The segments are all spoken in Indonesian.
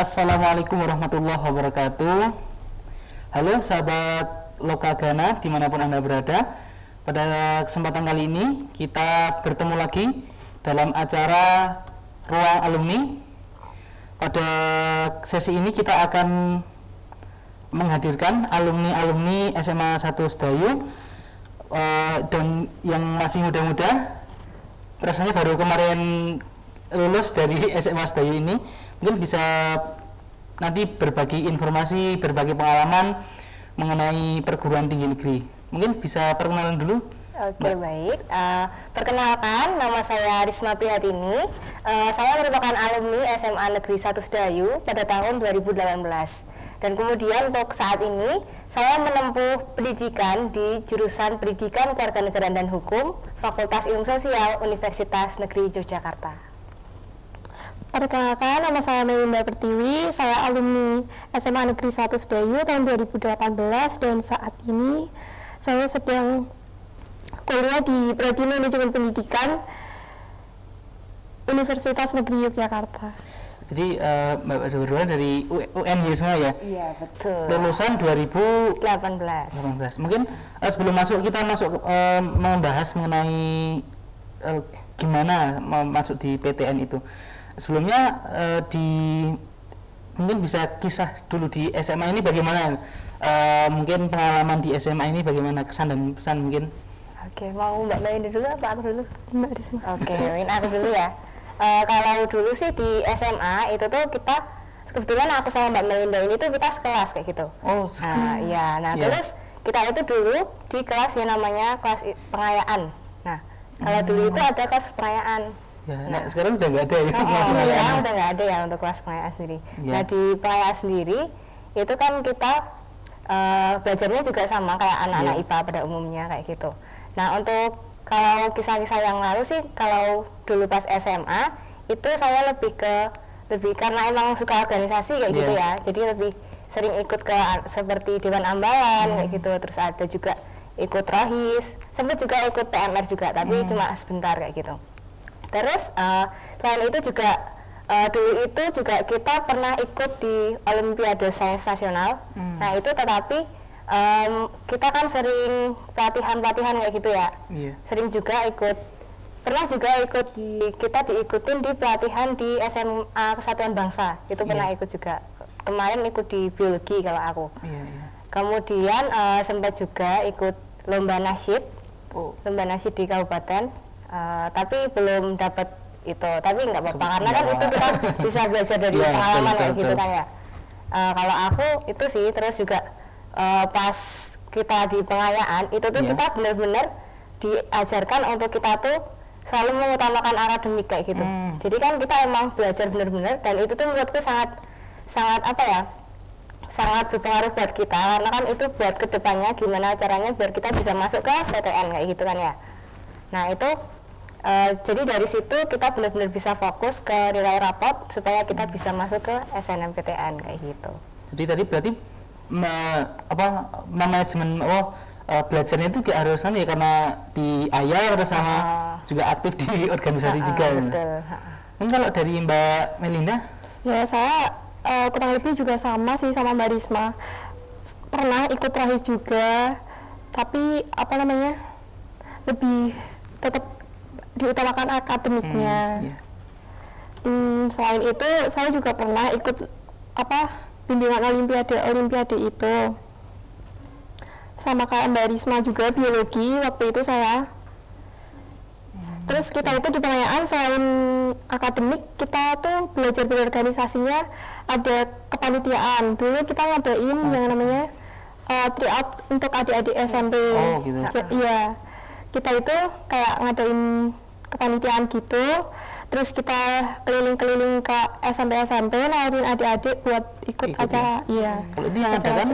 Assalamualaikum warahmatullahi wabarakatuh. Halo sahabat Lokagana dimanapun Anda berada. Pada kesempatan kali ini kita bertemu lagi dalam acara Ruang Alumni. Pada sesi ini kita akan menghadirkan alumni-alumni SMA 1 Sedayu dan yang masih muda-muda, rasanya baru kemarin lulus dari SMA Sedayu ini. Mungkin bisa nanti berbagi informasi, berbagi pengalaman mengenai perguruan tinggi negeri. Mungkin bisa perkenalan dulu. Oke, baik. Perkenalkan, nama saya Risma Prihatini. Saya merupakan alumni SMA Negeri 1 Sedayu pada tahun 2018. Dan kemudian untuk saat ini, saya menempuh pendidikan di jurusan Pendidikan Kewarganegaraan dan Hukum, Fakultas Ilmu Sosial, Universitas Negeri Yogyakarta. Perkenalkan, nama saya Melinda Pertiwi, saya alumni SMA Negeri 1 Sedayu tahun 2018 dan saat ini saya sedang kuliah di Prodi Manajemen Pendidikan Universitas Negeri Yogyakarta. Jadi Mbak berdua dari UN ya semua ya? Iya, betul. Lulusan 2018. Mungkin sebelum kita masuk membahas mengenai gimana masuk di PTN itu. Sebelumnya mungkin bisa kisah dulu di SMA ini bagaimana, mungkin pengalaman di SMA ini bagaimana, kesan dan pesan mungkin. Oke, mau Mbak Melinda dulu apa aku dulu? Mbak Risma. Oke, mungkin aku dulu ya. Kalau dulu sih di SMA itu tuh kita, kebetulan aku sama Mbak Melinda ini tuh kita sekelas kayak gitu. Oh, Terus kita itu dulu di kelas yang namanya kelas pengayaan. Nah, kalau dulu itu ada kelas pengayaan. Ya, nah, sekarang udah nggak ada ya. Sekarang udah nggak ada ya untuk kelas pengayaan sendiri. Ya. Nah, di pengayaan sendiri itu kan kita belajarnya juga sama kayak anak-anak IPA pada umumnya kayak gitu. Nah, untuk kalau kisah-kisah yang lalu sih, kalau dulu pas SMA itu saya lebih karena emang suka organisasi kayak gitu ya. Jadi lebih sering ikut ke seperti Dewan Ambalan kayak gitu. Terus ada juga ikut Rohis, sempat juga ikut PMR juga, tapi cuma sebentar kayak gitu. Terus selain itu juga dulu itu juga kita pernah ikut di Olimpiade Sains Nasional. Nah itu tetapi kita kan sering pelatihan kayak gitu ya. Sering juga pernah juga kita diikutin di pelatihan di SMA Kesatuan Bangsa. Itu pernah ikut juga. Kemarin ikut di biologi kalau aku. Kemudian sempat juga ikut lomba nasyid. Lomba nasyid di kabupaten. Tapi belum dapat itu, tapi nggak apa-apa karena kan itu kita bisa belajar dari pengalaman kayak gitu kan ya. Kalau aku itu sih, terus juga pas kita di pengayaan itu tuh kita benar-benar diajarkan untuk kita tuh selalu mengutamakan akademik kayak gitu. Jadi kan kita emang belajar benar-benar, dan itu tuh menurutku sangat apa ya, sangat berpengaruh buat kita, karena kan itu buat kedepannya gimana caranya biar kita bisa masuk ke PTN kayak gitu kan ya. Nah itu jadi dari situ kita benar-benar bisa fokus ke nilai rapot supaya kita bisa masuk ke SNMPTN kayak gitu. Jadi tadi berarti manajemen belajarnya itu gak harus ya, karena di ayah sama juga aktif di organisasi juga. Betul. Mungkin kalau dari Mbak Melinda? Ya, saya kurang lebih juga sama sih sama Mbak Risma. Pernah ikut Rohis juga, tapi lebih tetap diutamakan akademiknya. Selain itu saya juga pernah ikut bimbingan olimpiade itu sama kayak Mbak Risma juga, biologi waktu itu saya. Terus kita itu di pengayaan selain akademik kita tuh belajar berorganisasinya, ada kepanitiaan. Dulu kita ngadain yang namanya tryout untuk adik-adik SMP. Iya, kita itu kayak ngadain kepanitiaan gitu, terus kita keliling-keliling ke SMP nawarin adik-adik buat ikut acara. Iya. Kalau ini yang ada kan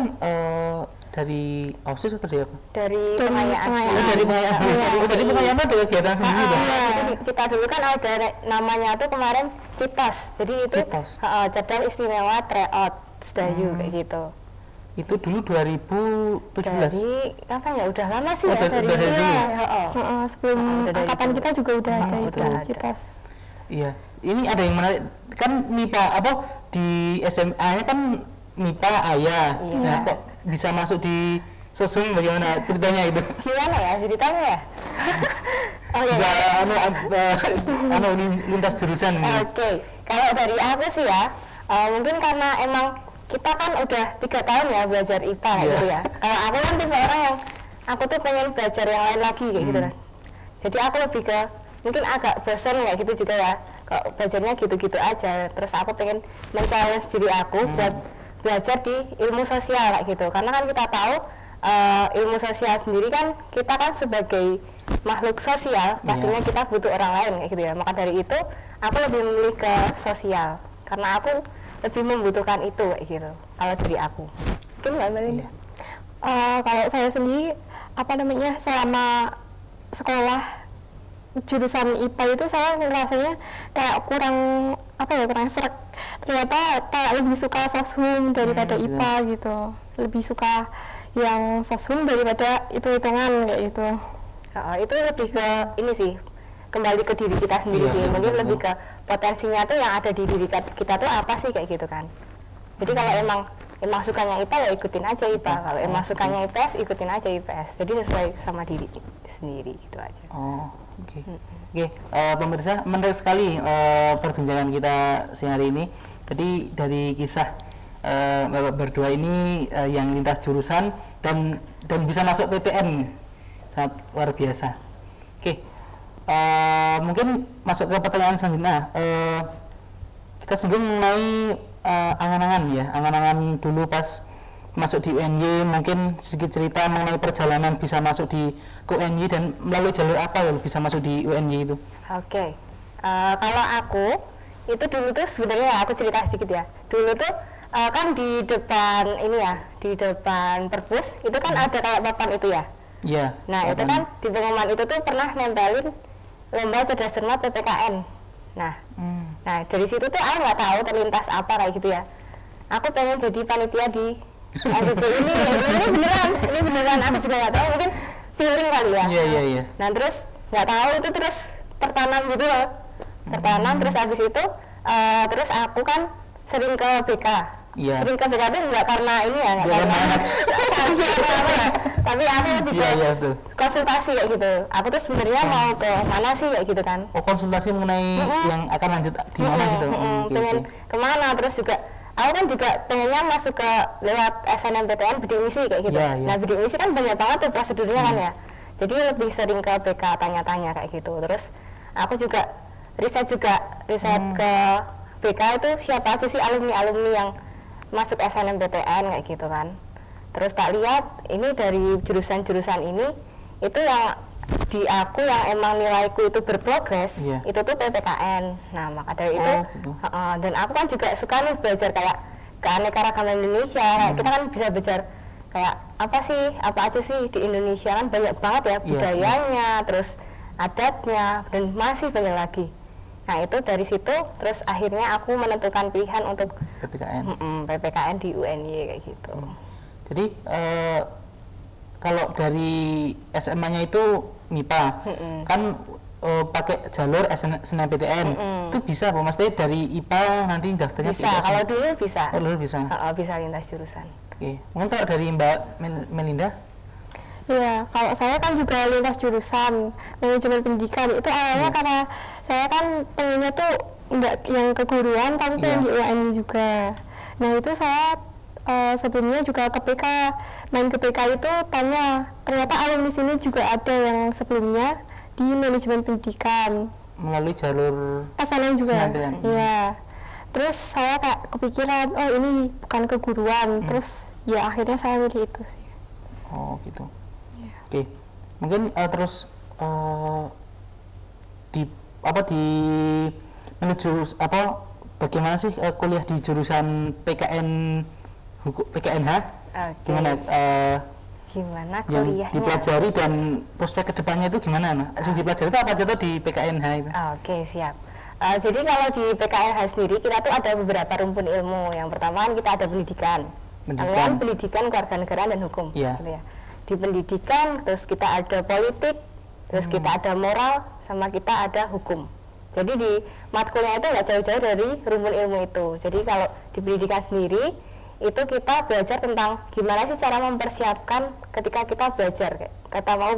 dari OSIS atau dari apa? Dari pengayaan. Dari pengayaan. Jadi pengayaan ada kegiatan sendiri. Kita dulu kan ada namanya tuh kemarin CITOS. Jadi itu Cerdas Istimewa Tryout Sedayu kayak gitu. Itu dulu 2017. Dari kapan ya? Udah lama sih ya dari sebelum angkatan kita juga udah ada itu CITOS. Iya. ini ada yang menarik kan MIPA apa di SMA-nya kan MIPA ayah. Iya. Nah, kok bisa masuk di sosum bagaimana ceritanya itu? Gimana ya ceritanya ya? Oke. Bisa lintas jurusan ini. Oke. Kalau dari aku sih ya, mungkin karena emang kita kan udah 3 tahun ya belajar IPA kayak gitu ya. Kalau aku kan tipe orang yang aku tuh pengen belajar yang lain lagi kayak gitu kan. Jadi aku lebih ke mungkin agak bosan kayak gitu juga ya. Kalau belajarnya gitu-gitu aja. Terus aku pengen men-challenge diri aku buat belajar di ilmu sosial kayak gitu. Karena kan kita tahu ilmu sosial sendiri kan kita kan sebagai makhluk sosial pastinya kita butuh orang lain kayak gitu ya. Maka dari itu aku lebih memilih ke sosial karena aku lebih membutuhkan itu kayak gitu. Kalau dari aku mungkin Mbak Melinda. Kalau saya sendiri selama sekolah jurusan IPA itu saya rasanya kayak kurang sreg. Ternyata kayak lebih suka soshum daripada IPA gitu. Lebih suka yang soshum daripada hitungan kayak gitu. Itu lebih ke ini sih, kembali ke diri kita sendiri sih. Mungkin lebih ke potensinya tuh yang ada di diri kita tuh apa sih kayak gitu kan. Jadi kalau emang sukanya IPA ya ikutin aja IPA. Kalau emang sukanya IPS ikutin aja IPS. Jadi sesuai sama diri sendiri gitu aja. Oke. Pemirsa, menarik sekali perbincangan kita siang hari ini. Jadi dari kisah Bapak berdua ini yang lintas jurusan dan bisa masuk PTN, sangat luar biasa. Mungkin masuk ke pertanyaan selanjutnya. Kita singgung mengenai angan-angan dulu pas masuk di UNY, mungkin sedikit cerita mengenai perjalanan bisa masuk di UNY dan melalui jalur apa yang bisa masuk di UNY itu. Oke. Kalau aku itu dulu tuh sebenarnya aku cerita sedikit ya. Dulu tuh kan di depan perpus itu kan ada kayak papan itu ya. Iya. Nah, itu kan di pengumuman itu tuh pernah nempelin lomba cerdas cermat PPKN. Nah, dari situ tuh aku nggak tahu terlintas apa kayak gitu ya. Aku pengen jadi panitia di LCC ini beneran aku juga nggak tahu, mungkin feeling kali ya. Iya. Nah terus nggak tahu itu terus tertanam gitu loh, terus habis itu terus aku kan sering ke BK. Sering ke BK itu nggak karena ini ya, nggak karena sanksi atau apa ya, tapi aku lebih ke konsultasi kayak gitu. Aku tuh sebenarnya mau ke mana sih kayak gitu kan. Konsultasi mengenai yang akan lanjut di mana gitu. Pengen kemana, terus juga aku kan juga pengennya masuk ke lewat SNMPTN bidik misi kayak gitu. Nah bidik misi kan banyak banget tuh prosedurnya kan ya. Jadi lebih sering ke BK tanya-tanya kayak gitu. Terus aku juga riset ke BK itu siapa aja sih alumni yang masuk SNMPTN kayak gitu kan. Terus tak lihat ini dari jurusan-jurusan ini itu yang di aku yang emang nilaiku itu berprogres itu tuh PPKN. Nah maka dari itu dan aku kan juga suka nih belajar kayak keanekaragaman Indonesia. Kita kan bisa belajar kayak apa aja sih di Indonesia, kan banyak banget ya budayanya, terus adatnya, dan masih banyak lagi. Nah itu dari situ terus akhirnya aku menentukan pilihan untuk PPKN di UNY kayak gitu. Jadi kalau dari SMA-nya itu MIPA kan pakai jalur SNMPTN itu bisa Pak Mas, dari IPA nanti daftarnya bisa, kalau dulu bisa. Dulu bisa. Bisa lintas jurusan. Mungkin kalau dari Mbak Melinda? Ya, kalau saya kan juga lintas jurusan manajemen pendidikan. Itu awalnya karena saya kan pengennya tuh enggak yang keguruan tapi pengen di UNY juga. Nah itu saya sebelumnya juga ke PK, main ke PK itu tanya, ternyata alumni sini juga ada yang sebelumnya di manajemen pendidikan melalui jalur SNM juga. Iya. Terus saya kayak kepikiran, oh ini bukan keguruan. Terus ya akhirnya saya milih itu sih. Oh gitu. Oke, mungkin terus bagaimana sih kuliah di jurusan PKNH? Gimana kuliahnya? Dipelajari dan prospek kedepannya itu gimana? Yang dipelajari itu apa aja tuh di PKNH itu? Oke, siap. Jadi kalau di PKNH sendiri kita tuh ada beberapa rumpun ilmu. Yang pertama kan kita ada pendidikan, kewarganegaraan dan hukum. Gitu ya. Di pendidikan terus kita ada politik, terus kita ada moral, sama kita ada hukum. Jadi di matkulnya itu nggak jauh-jauh dari rumpun ilmu itu. Jadi kalau di pendidikan sendiri itu kita belajar tentang gimana sih cara mempersiapkan ketika kita belajar, kata mau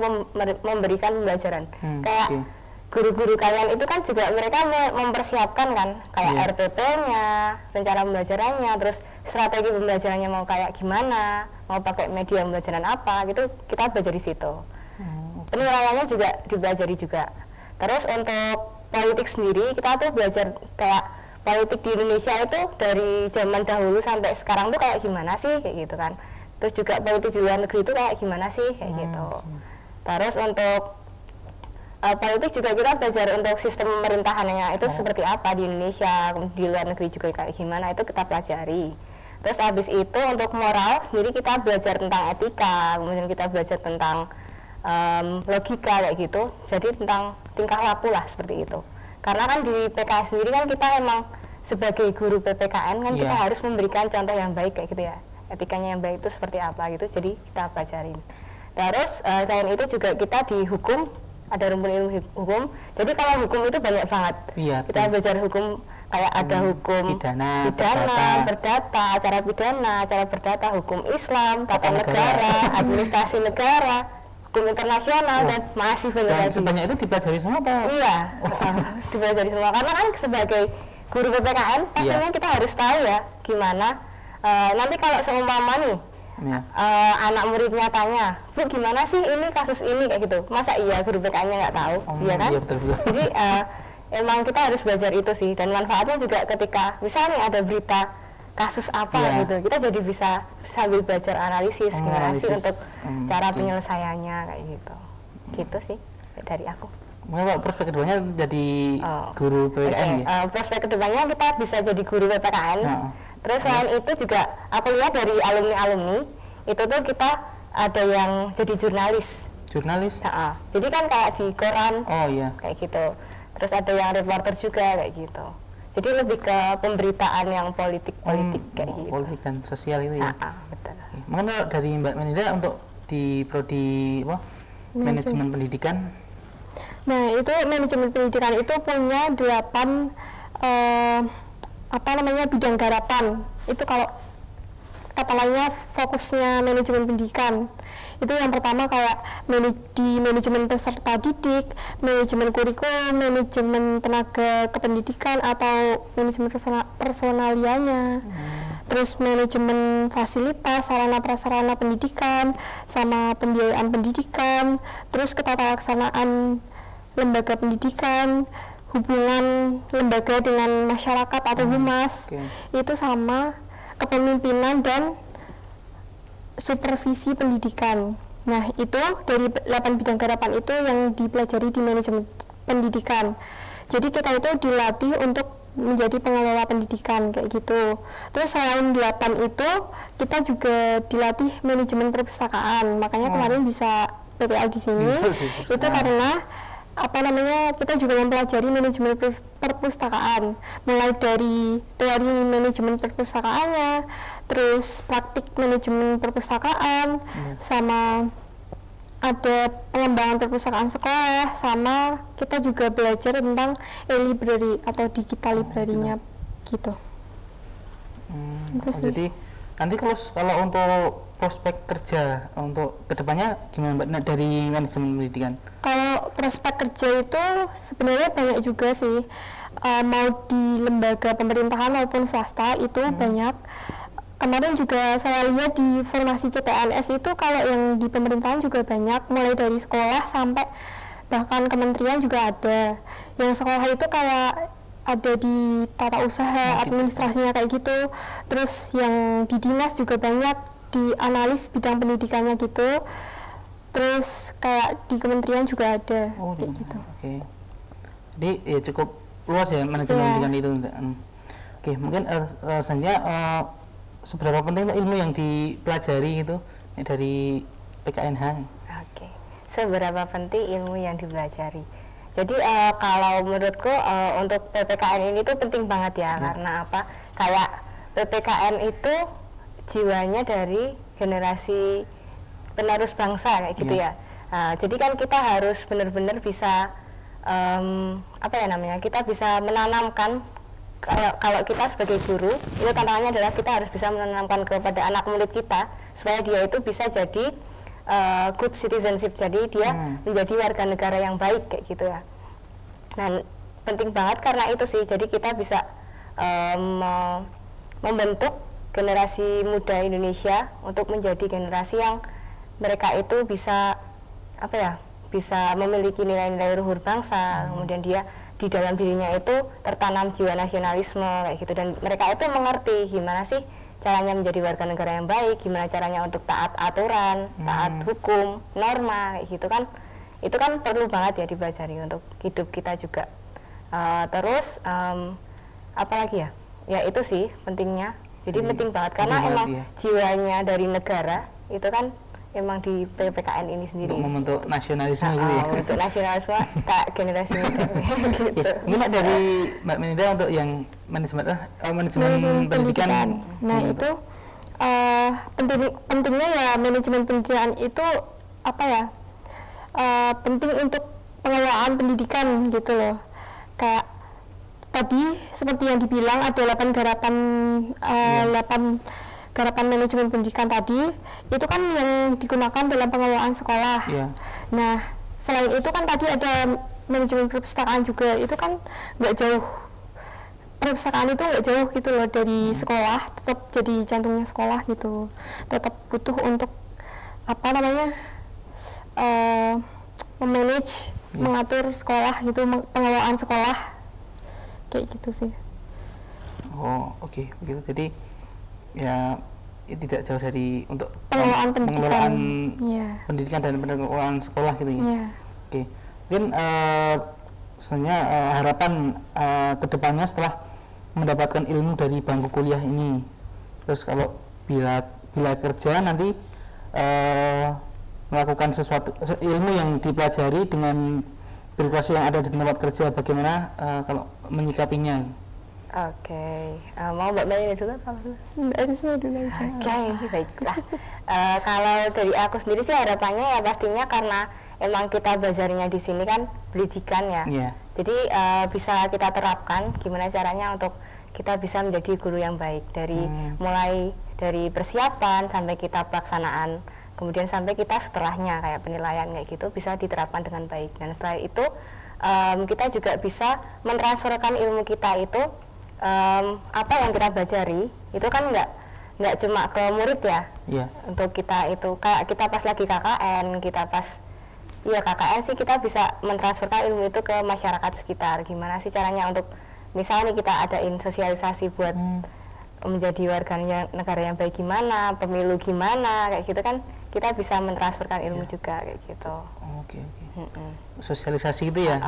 memberikan pembelajaran. Kayak guru-guru kalian itu kan juga mereka mempersiapkan kan, kayak RPP-nya, rencana pembelajarannya, terus strategi pembelajarannya mau kayak gimana, mau pakai media pembelajaran apa, gitu kita belajar di situ. Penilaiannya juga dipelajari juga. Terus untuk politik sendiri kita tuh belajar kayak politik di Indonesia itu dari zaman dahulu sampai sekarang tuh kayak gimana sih, kayak gitu kan. Terus juga politik di luar negeri itu kayak gimana sih, kayak gitu. Terus untuk politik juga kita belajar untuk sistem pemerintahannya itu seperti apa di Indonesia, di luar negeri juga kayak gimana, itu kita pelajari. Terus habis itu untuk moral sendiri kita belajar tentang etika, kemudian kita belajar tentang logika kayak gitu, jadi tentang tingkah laku lah seperti itu. Karena kan di PKS sendiri kan kita emang sebagai guru PPKN kan kita harus memberikan contoh yang baik kayak gitu ya, etikanya yang baik itu seperti apa gitu, jadi kita pelajarin. Terus selain itu juga kita di hukum ada rumpun ilmu hukum, jadi kalau hukum itu banyak banget. Kita belajar hukum kayak ada hukum pidana, perdata, acara pidana, acara perdata, hukum Islam, tata negara, administrasi negara, hukum internasional, dan masih banyak lagi. Sebanyak itu dipelajari semua apa? Iya, dipelajari semua. Karena kan sebagai guru PPKN pastinya kita harus tahu ya gimana. Nanti kalau seumpama nih anak muridnya tanya, Bu gimana sih ini kasus ini kayak gitu, masa iya guru PPKN-nya nggak tahu, iya kan? Iya, betul. Jadi emang kita harus belajar itu sih, dan manfaatnya juga ketika misalnya ada berita kasus apa gitu, kita jadi bisa sambil belajar analisis gimana sih untuk cara penyelesaiannya kayak gitu sih dari aku. Mungkin prospek kedepannya jadi guru PPKN ya? Prospek kedepannya kita bisa jadi guru PPKN. Terus selain itu juga aku lihat dari alumni itu tuh kita ada yang jadi jurnalis. Jadi kan kayak di koran kayak gitu. Terus ada yang reporter juga kayak gitu. Jadi lebih ke pemberitaan yang politik kayak gitu. Politik dan sosial itu ya. Betul. Mana dari Mbak Melinda untuk di prodi manajemen pendidikan? Nah, itu manajemen pendidikan itu punya 8 bidang garapan. Itu kalau kata lainnya fokusnya manajemen pendidikan. Itu yang pertama kayak di manajemen peserta didik, manajemen kurikulum, manajemen tenaga kependidikan atau manajemen personalianya. Terus manajemen fasilitas, sarana prasarana pendidikan, sama pembiayaan pendidikan, terus ketata laksanaan lembaga pendidikan, hubungan lembaga dengan masyarakat atau humas, itu sama kepemimpinan dan supervisi pendidikan. Nah, itu dari 8 bidang garapan itu yang dipelajari di manajemen pendidikan. Jadi kita itu dilatih untuk menjadi pengelola pendidikan kayak gitu. Terus selain 8 itu kita juga dilatih manajemen perpustakaan. Makanya kemarin bisa PPL di sini itu karena kita juga mempelajari manajemen perpustakaan, mulai dari teori manajemen perpustakaannya, terus praktik manajemen perpustakaan, sama ada pengembangan perpustakaan sekolah, sama kita juga belajar tentang e-library atau digital library-nya gitu. Itu sih. Jadi nanti kalau untuk prospek kerja untuk kedepannya gimana Mbak dari manajemen pendidikan? Kalau prospek kerja itu sebenarnya banyak juga sih, mau di lembaga pemerintahan maupun swasta itu banyak. Kemarin juga saya lihat di formasi CPNS itu kalau yang di pemerintahan juga banyak, mulai dari sekolah sampai bahkan kementerian juga ada. Yang sekolah itu kayak ada di tata usaha, administrasinya kayak gitu. Terus yang di dinas juga banyak, di analis bidang pendidikannya gitu. Terus kayak di kementerian juga ada kayak gitu. Jadi ya cukup luas ya manajemen pendidikan itu. Mungkin selanjutnya seberapa penting ilmu yang dipelajari itu dari PKNH? Seberapa penting ilmu yang dipelajari? Jadi kalau menurutku untuk PPKN ini tuh penting banget ya, karena apa? Kayak PPKN itu jiwanya dari generasi penerus bangsa kayak gitu ya. Jadi kan kita harus benar-benar bisa apa ya namanya, kita bisa menanamkan, kalau kita sebagai guru itu tantangannya adalah kita harus bisa menanamkan kepada anak murid kita supaya dia itu bisa jadi good citizenship, jadi dia menjadi warga negara yang baik kayak gitu ya. Nah, penting banget karena itu sih, jadi kita bisa membentuk generasi muda Indonesia untuk menjadi generasi yang mereka itu bisa apa ya, bisa memiliki nilai-nilai luhur bangsa, kemudian dia di dalam dirinya itu tertanam jiwa nasionalisme kayak gitu, dan mereka itu mengerti gimana sih caranya menjadi warga negara yang baik, gimana caranya untuk taat aturan, taat hukum, norma kayak gitu kan. Itu kan perlu banget ya dipelajari untuk hidup kita juga. Terus apa lagi ya? Ya itu sih pentingnya. Jadi penting banget karena emang jiwanya dari negara itu kan emang di PPKN ini sendiri. Untuk membentuk nasionalisme gitu ya. Untuk nasionalisme tak generasi muda gitu. Ya, ini Mbak dari Mbak Melinda untuk yang manajemen pendidikan. Nah itu pentingnya ya manajemen pendidikan itu apa ya? Penting untuk pengelolaan pendidikan gitu loh. Kayak tadi seperti yang dibilang ada 8 garapan 8 garapan manajemen pendidikan tadi itu kan yang digunakan dalam pengelolaan sekolah. Nah selain itu kan tadi ada manajemen perpustakaan juga, itu kan nggak jauh, perpustakaan itu nggak jauh gitu loh dari sekolah, tetap jadi jantungnya sekolah gitu, tetap butuh untuk apa namanya memanage, mengatur sekolah gitu, pengelolaan sekolah kayak gitu sih. Oh oke, begitu. Jadi ya tidak jauh dari untuk pengelolaan pendidikan, pendidikan dan pengelolaan sekolah gitu ya. Oke, mungkin sebenarnya harapan kedepannya setelah mendapatkan ilmu dari bangku kuliah ini, terus kalau bila kerja nanti melakukan sesuatu ilmu yang dipelajari dengan birokrasi yang ada di tempat kerja, bagaimana kalau menyikapinya? Oke, mau Mbak Melinda dulu apa dulu? Mbak Risma dulu aja. Oke, baiklah. Kalau dari aku sendiri sih harapannya ya pastinya karena emang kita belajarnya di sini kan pendidikan ya. Jadi bisa kita terapkan gimana caranya untuk kita bisa menjadi guru yang baik dari mulai dari persiapan sampai kita pelaksanaan, kemudian sampai kita setelahnya kayak penilaian kayak gitu bisa diterapkan dengan baik. Dan setelah itu kita juga bisa mentransferkan ilmu kita itu. Apa yang kita pelajari itu kan nggak cuma ke murid ya. Untuk kita itu kayak kita pas lagi KKN, kita pas KKN sih kita bisa mentransferkan ilmu itu ke masyarakat sekitar. Gimana sih caranya untuk misalnya kita adain sosialisasi buat menjadi warga negara yang baik gimana, pemilu gimana kayak gitu kan, kita bisa mentransferkan ilmu juga kayak gitu. Oke. Sosialisasi itu ya.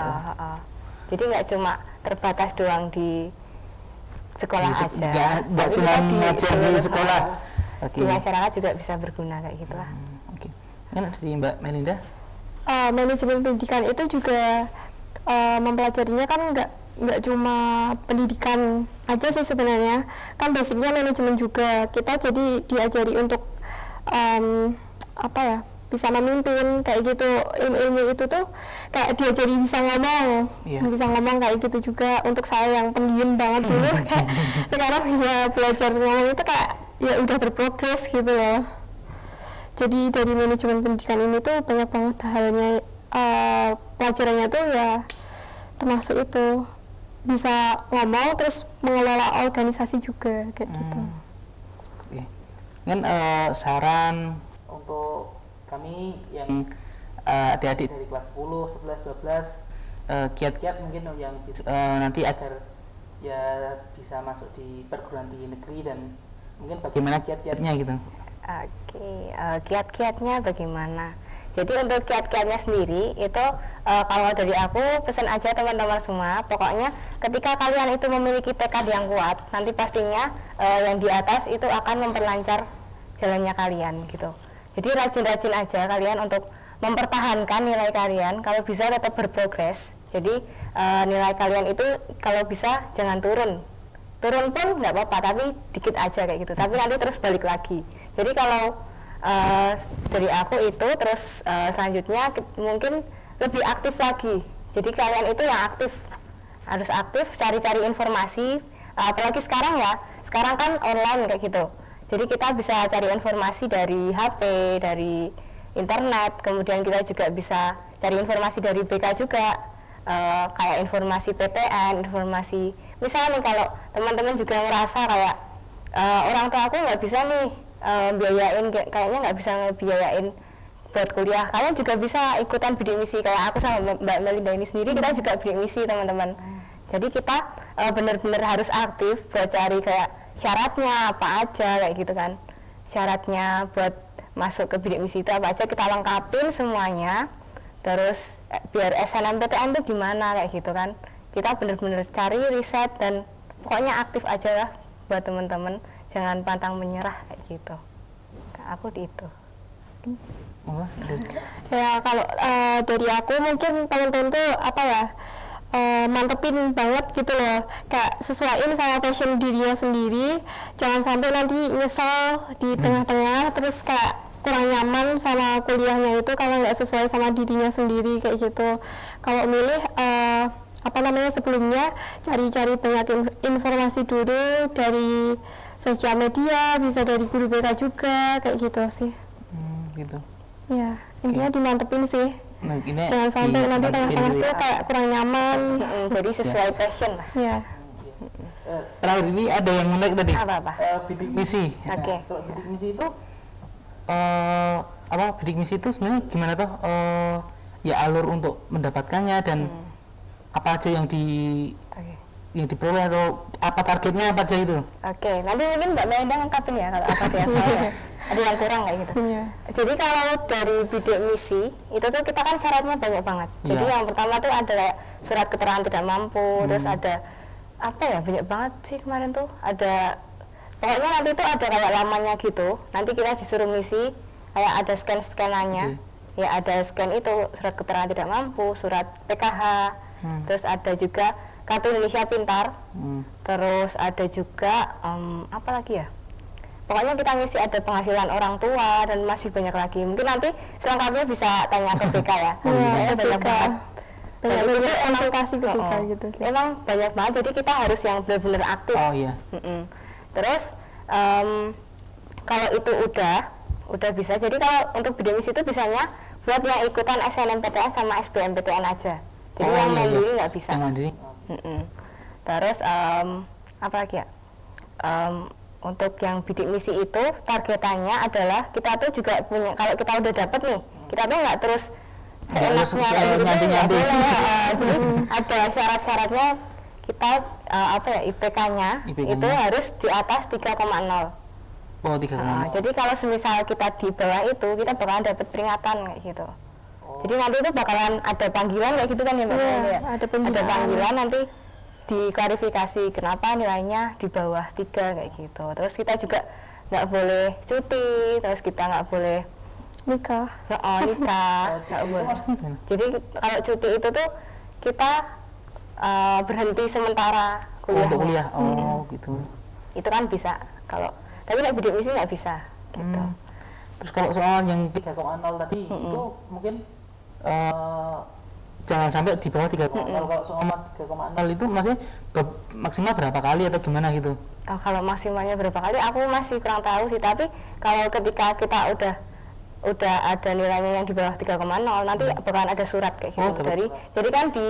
Jadi nggak cuma terbatas doang di sekolah aja, nggak cuma ngajar di sekolah, di masyarakat juga bisa berguna kayak gitulah. Kan dari Mbak Melinda? Manajemen pendidikan itu juga mempelajarinya kan nggak cuma pendidikan aja sih sebenarnya, kan basicnya manajemen juga. Kita jadi diajari untuk apa ya, bisa memimpin kayak gitu. Ilmu itu tuh kayak diajari bisa ngomong, bisa ngomong kayak gitu juga. Untuk saya yang pendiam banget dulu sekarang bisa belajar ngomong itu kayak ya udah berprogres gitu loh. Jadi dari manajemen pendidikan ini tuh banyak banget halnya, pelajarannya tuh ya termasuk itu bisa ngomong terus mengelola organisasi juga kayak gitu. Kan saran untuk kami yang adik-adik dari kelas 10, 11, 12 kiat-kiat mungkin yang nanti agar ya bisa masuk di perguruan tinggi negeri, dan mungkin bagaimana kiat-kiatnya gitu. Kiat-kiatnya bagaimana? Jadi untuk kiat-kiatnya sendiri itu kalau dari aku pesan aja teman-teman semua, pokoknya ketika kalian itu memiliki tekad yang kuat, nanti pastinya yang di atas itu akan memperlancar jalannya kalian gitu. Jadi rajin-rajin aja kalian untuk mempertahankan nilai kalian, kalau bisa tetap berprogres. Jadi nilai kalian itu kalau bisa jangan turun pun nggak apa-apa, tapi dikit aja kayak gitu, tapi nanti terus balik lagi. Jadi kalau dari aku itu terus selanjutnya mungkin lebih aktif lagi Jadi kalian itu yang aktif, harus aktif cari-cari informasi, apalagi sekarang ya, sekarang kan online kayak gitu. Jadi kita bisa cari informasi dari HP, dari internet, kemudian kita juga bisa cari informasi dari BK juga, kayak informasi PTN, informasi misalnya nih kalau teman-teman juga ngerasa kayak orang tua aku nggak bisa nih biayain, kayaknya nggak bisa ngebiayain buat kuliah, kalian juga bisa ikutan bidik misi kayak aku sama Mbak Melinda ini sendiri, kita juga bidik misi teman-teman. Jadi kita benar-benar harus aktif buat cari kayak syaratnya apa aja kayak gitu kan, syaratnya buat masuk ke bidik misi itu apa aja kita lengkapin semuanya, terus biar SNMPTN itu gimana kayak gitu kan, kita benar-benar cari riset dan pokoknya aktif aja lah buat teman-teman, jangan pantang menyerah kayak gitu. Aku di itu. Ya kalau dari aku mungkin teman-teman tuh apa ya, mantepin banget gitu loh, kayak sesuaiin sama passion dirinya sendiri, jangan sampai nanti nyesel di tengah-tengah terus kayak kurang nyaman sama kuliahnya itu karena nggak sesuai sama dirinya sendiri kayak gitu. Kalau milih sebelumnya cari-cari banyak informasi dulu dari sosial media, bisa dari guru BK juga kayak gitu sih. Gitu. Ya, intinya dimantepin sih. Nah, jangan sampai nanti tengah-tengah tuh kayak kurang nyaman. Jadi sesuai passion lah. Ya. Terakhir ini ada yang menarik tadi. Apa? Bidik misi. Oke. Kalau bidik misi itu bidik misi itu sebenarnya gimana tuh? Ya alur untuk mendapatkannya dan apa aja yang diperoleh atau apa targetnya apa aja itu? Oke, nanti mungkin Mbak Melinda ngungkapin ya kalau apa dia salah. Ada yang kurang kayak gitu. Jadi kalau dari bidik misi itu tuh kita kan syaratnya banyak banget. Jadi yang pertama tuh ada kayak surat keterangan tidak mampu, terus ada apa ya, banyak banget sih kemarin tuh, ada pokoknya nanti tuh ada kayak lamanya gitu. Nanti kita disuruh ngisi kayak ada scan-scanannya. Ya ada scan itu surat keterangan tidak mampu, surat PKH, terus ada juga kartu Indonesia Pintar, terus ada juga apa lagi ya? Pokoknya kita ngisi ada penghasilan orang tua dan masih banyak lagi. Mungkin nanti selengkapnya bisa tanya ke BK ya. Banyak banget. Banyak konsultasi ke BK gitu. Emang banyak banget. Jadi kita harus yang benar-benar aktif. Oh iya. Terus kalau itu udah bisa. Jadi kalau untuk bidik misi itu bisanya buat yang ikutan SNMPTN sama SBMPTN aja. Jadi yang mandiri nggak bisa. Yang mandiri. Terus apa lagi ya? Untuk yang bidik misi itu targetannya adalah kita tuh juga punya, kalau kita udah dapet nih, kita tuh nggak terus seenaknya kayak gitu, nggak boleh. Jadi ada syarat-syaratnya, kita IPK-nya itu harus di atas 3,0. Oh, 3,0. Jadi kalau semisal kita di bawah itu, kita bakalan dapet peringatan kayak gitu. Jadi nanti itu bakalan ada panggilan kayak gitu kan ya Mbak? Ada panggilan nanti diklarifikasi kenapa nilainya di bawah 3 kayak gitu. Terus kita juga nggak boleh cuti, terus kita nggak boleh nikah. Nggak boleh. Jadi kalau cuti itu tuh kita berhenti sementara kuliahnya. Untuk kuliah. Oh gitu. Itu kan bisa kalau, tapi nek bidik misi nggak bisa gitu. Terus kalau soal yang 3,0 tadi itu mungkin jangan sampai di bawah 3,0. Kalau soal 3,0 itu masih maksimal berapa kali atau gimana gitu? Kalau maksimalnya berapa kali aku masih kurang tahu sih, tapi kalau ketika kita udah ada nilainya yang di bawah 3,0 nanti bakalan ada surat kayak gitu dari surat. Jadi kan di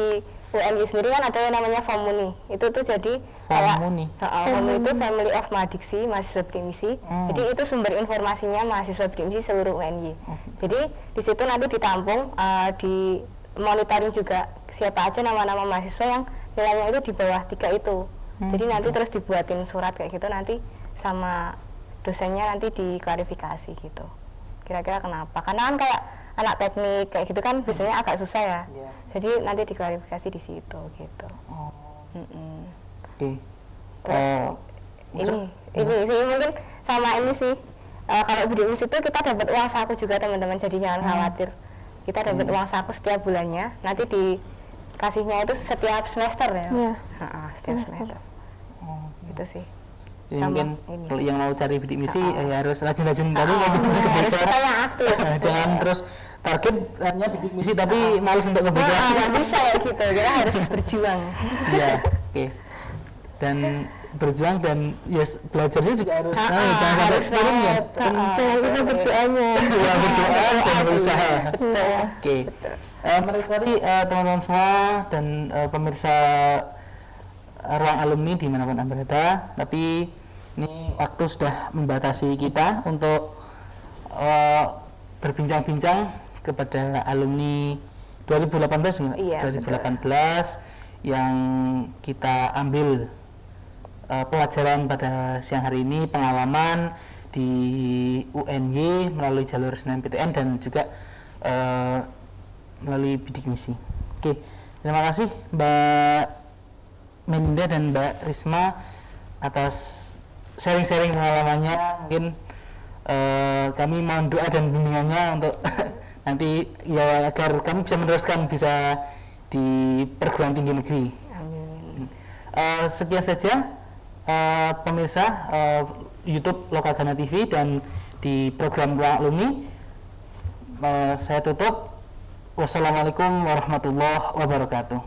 UNY sendiri kan ada yang namanya FOMUNI. Itu tuh jadi FOMUNI. FOMUNI itu Family of Mahadiksi, mahasiswa bidik misi. Jadi itu sumber informasinya mahasiswa bidik misi seluruh UNY. Jadi di situ nanti ditampung, di monitoring juga siapa aja nama-nama mahasiswa yang nilainya itu di bawah 3 itu. Jadi nanti terus dibuatin surat kayak gitu, nanti sama dosennya nanti diklarifikasi gitu. Kira-kira kenapa? Karena kan kayak anak teknik kayak gitu kan biasanya agak susah ya. Jadi nanti diklarifikasi di situ gitu. Oke. Terus ini sih mungkin sama ini sih. Kalau bidik misi itu kita dapat uang saku juga teman-teman, jadi jangan khawatir. Kita dapat uang saku setiap bulannya, nanti dikasihnya itu setiap semester ya. Setiap semester. Gitu sih. Jadi mungkin kalau yang mau cari bidik misi ya harus rajin-rajin tadi harus kita yang aktif. Jangan terus target hanya bidik misi tapi males untuk kebutuhan. Nggak bisa kayak gitu, kita harus berjuang. Ya, oke. Dan berjuang dan ya belajarnya juga harus jangan sampai turun ya. Jangan lupa berdoanya. Ya, berdoa dan berusaha. Betul. Oke. Menarik sekali teman-teman semua dan pemirsa ruang alumni dimanapun Anda berada. Tapi ini waktu sudah membatasi kita untuk berbincang-bincang kepada alumni 2018 ya, Iya, 2018 yang kita ambil pelajaran pada siang hari ini, pengalaman di UNY melalui jalur SNMPTN dan juga melalui bidik misi. Oke, terima kasih Mbak Melinda dan Mbak Risma atas sharing-sharing pengalamannya. Mungkin kami mohon doa dan bimbingannya untuk nanti ya agar kami bisa meneruskan bisa di perguruan tinggi negeri. Amin. Sekian saja pemirsa YouTube Lokagana TV dan di program Ruang Alumni. Saya tutup. Wassalamualaikum warahmatullahi wabarakatuh.